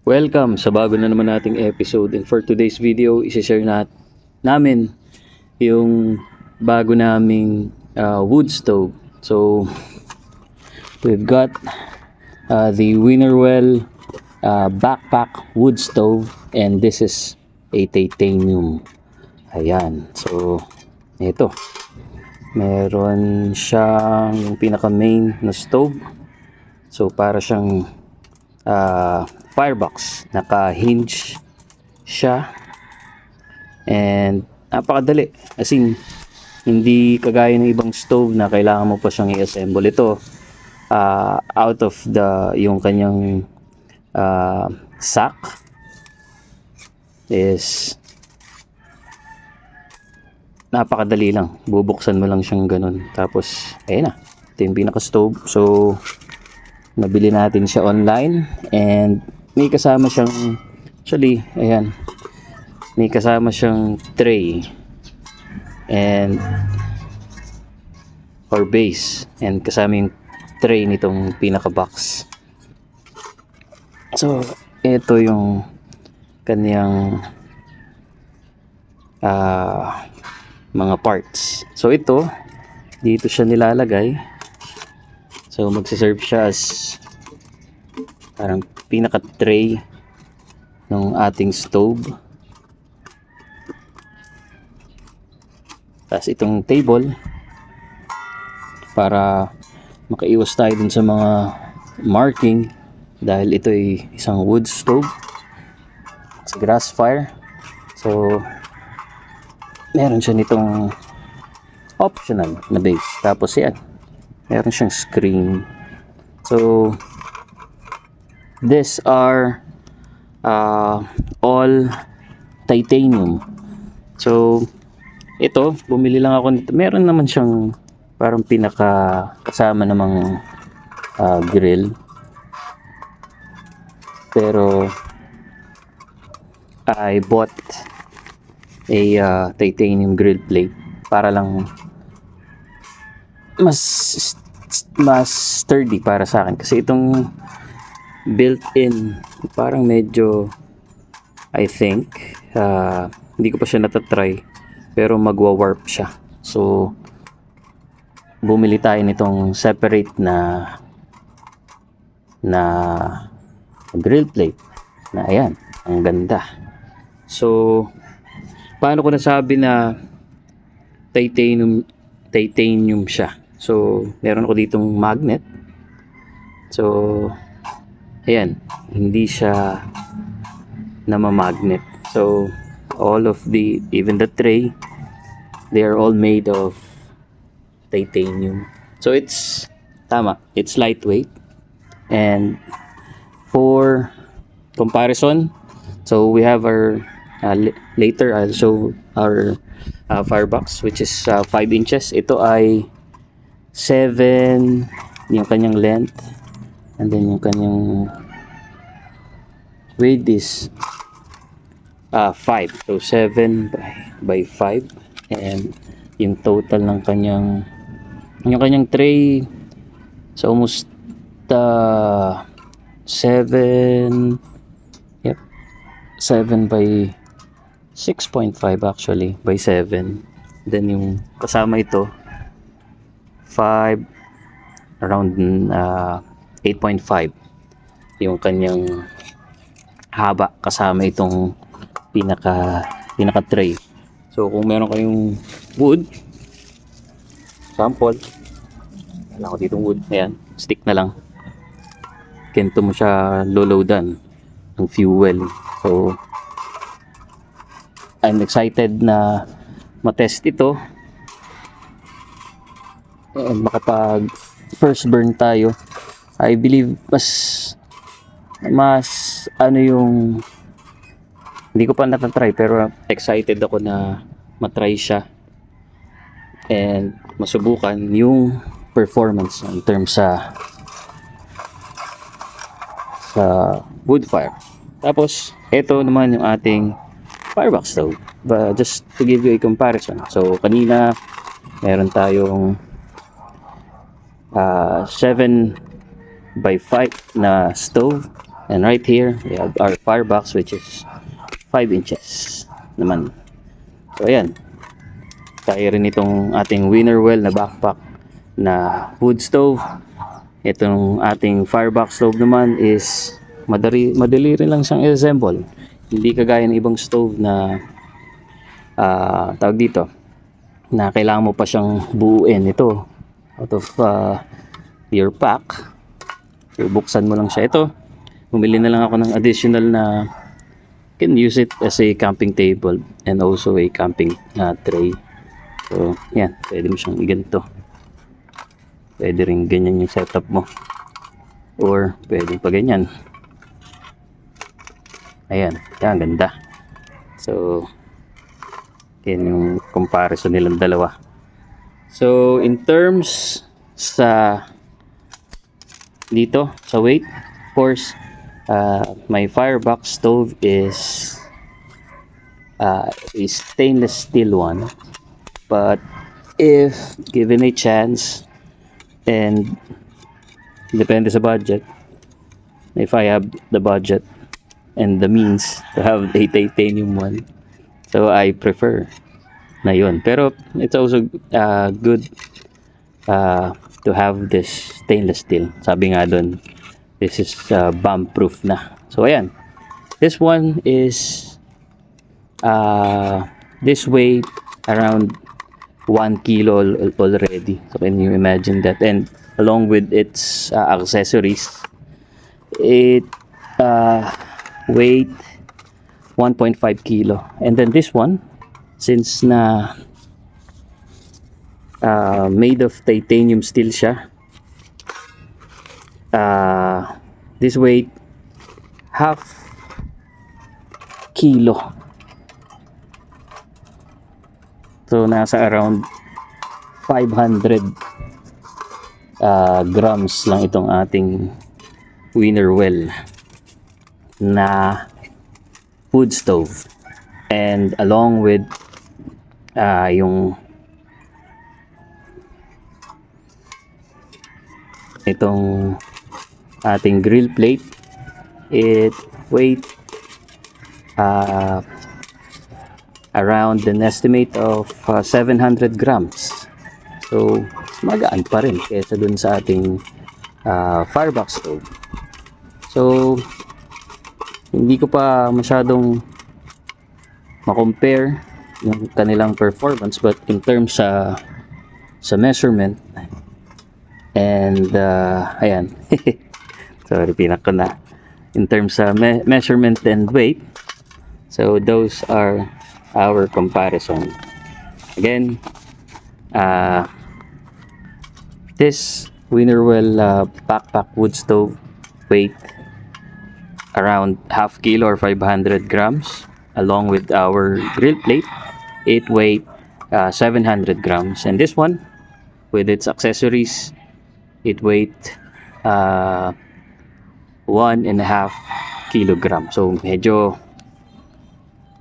Welcome sa bago na naman nating episode, and for today's video isi-share namin yung bago naming wood stove. So we've got the Winnerwell backpack wood stove, and this is a titanium. Ayan, so ito meron siyang yung pinaka main na stove. So para siyang firebox, naka-hinge siya, and napakadali, as in hindi kagaya ng ibang stove na kailangan mo pa siyang i-assemble. Ito out of yung kanyang sack is napakadali lang, bubuksan mo lang siyang ganun, tapos ayun na, ito yung pinaka stove. So nabili natin siya online, and may kasama siyang, actually ayan, may kasama siyang tray and or base, and kasama yung tray nitong pinaka box. So ito yung kanyang mga parts. So ito, dito siya nilalagay. So magsiserve siya as parang pinaka tray ng ating stove. Tapos itong table para makaiwas tayo dun sa mga marking, dahil ito ay isang wood stove, it's a grass fire. So meron siya nitong optional na base, tapos yan, meron siyang screen. So these are all titanium. So ito, bumili lang ako nito. Meron naman siyang parang pinaka kasama namang grill, pero I bought a titanium grill plate para lang mas sturdy para sa akin, kasi itong built-in parang medyo, I think hindi ko pa siya natatry, pero magwa-warp siya. So bumili tayo nitong separate na grill plate na ayan, ang ganda. So paano ko nasabi na titanium siya? So meron ako ditong magnet. So ayan, hindi siya namamagnet. So all of even the tray, they are all made of titanium. So it's lightweight. And for comparison, so we have our later I'll show our firebox, which is 5 inches. Ito ay 7 yung kanyang length, and then yung kanyang width is 5. So 7 by 5, and yung total ng yung kanyang tray, so almost 7 by 6.5 actually, by 7. Then yung kasama ito 5, around 8.5 yung kanyang haba, kasama itong pinaka tray. So kung meron kayong wood sample, wala ko ditong wood, ayan, stick na lang, kento mo siya loloadan ng fuel. So I'm excited na matest ito, and makapag first burn tayo. I believe mas ano yung, hindi ko pa natatry, pero excited ako na matry siya and masubukan yung performance in terms sa wood fire. Tapos ito naman yung ating firebox stove, but just to give you a comparison. So kanina meron tayong 7 by 5 na stove, And right here, we have our firebox, which is 5 inches naman. So ayan, kaya rin itong ating winner well na backpack na wood stove. Itong ating firebox stove naman is madali rin lang siyang i-assemble. Hindi kagaya ng ibang stove na tawag dito, na kailangan mo pa siyang buuin. Ito out of your pack, buksan mo lang siya. Ito, bumili na lang ako ng additional na can use it as a camping table and also a camping tray. So yan, pwede mo siyang iganito, pwede rin ganyan yung setup mo, or pwede pa ganyan. Ayan, yan, ganda. So yan yung comparison nilang dalawa. So in terms sa dito sa weight, of course, my firebox stove is a stainless steel one, but if given a chance and depende sa budget, if I have the budget and the means to have a titanium one, so I prefer na yun. Pero it's also good to have this stainless steel. Sabi nga dun, this is bomb proof na. So ayan, this one is this weight around 1 kilo already. So can you imagine that? And along with its accessories, it weight 1.5 kilo. And then this one, since na made of titanium steel siya, this weight half kilo. So nasa around 500 grams lang itong ating winner well na wood stove. And along with yung itong ating grill plate, it weight around an estimate of 700 grams. So magaan pa rin kaysa dun sa ating firebox stove. So hindi ko pa masyadong ma-compare yung kanilang performance, but in terms sa measurement and ayan sorry, pinak ko na. In terms sa measurement and weight, so those are our comparison. Again, this winner well backpack wood stove weight around half kilo or 500 grams. Along with our grill plate, it weight 700 grams. And this one, with its accessories, it weight 1.5 kilogram. So medyo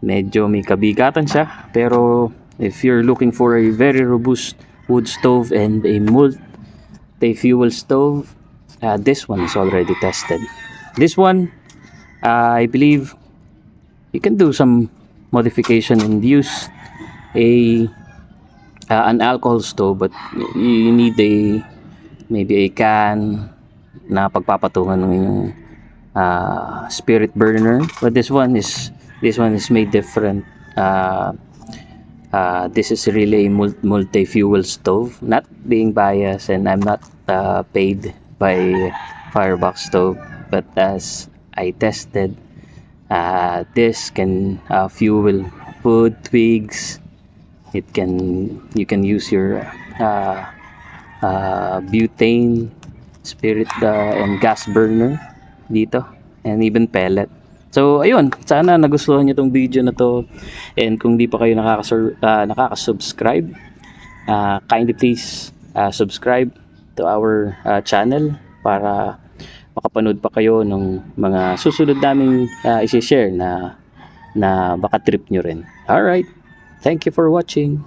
may kabigatan siya, pero if you're looking for a very robust wood stove and a multi-fuel stove, this one is already tested. This one, I believe you can do some modification and use an alcohol stove, but you need maybe a can na pagpapatungan ng inyong spirit burner. But this one is made different. This is really a multi-fuel stove. Not being biased, and I'm not paid by Firebox stove, but as I tested, this can fuel wood, twigs. You can use your butane, spirit and gas burner dito, and even pellet. So ayun, sana nagustuhan niyo tong video na to, and kung di pa kayo nakaka-subscribe, kindly please subscribe to our channel para makapanood pa kayo ng mga susunod naming i-share na baka trip nyo rin. Alright, thank you for watching.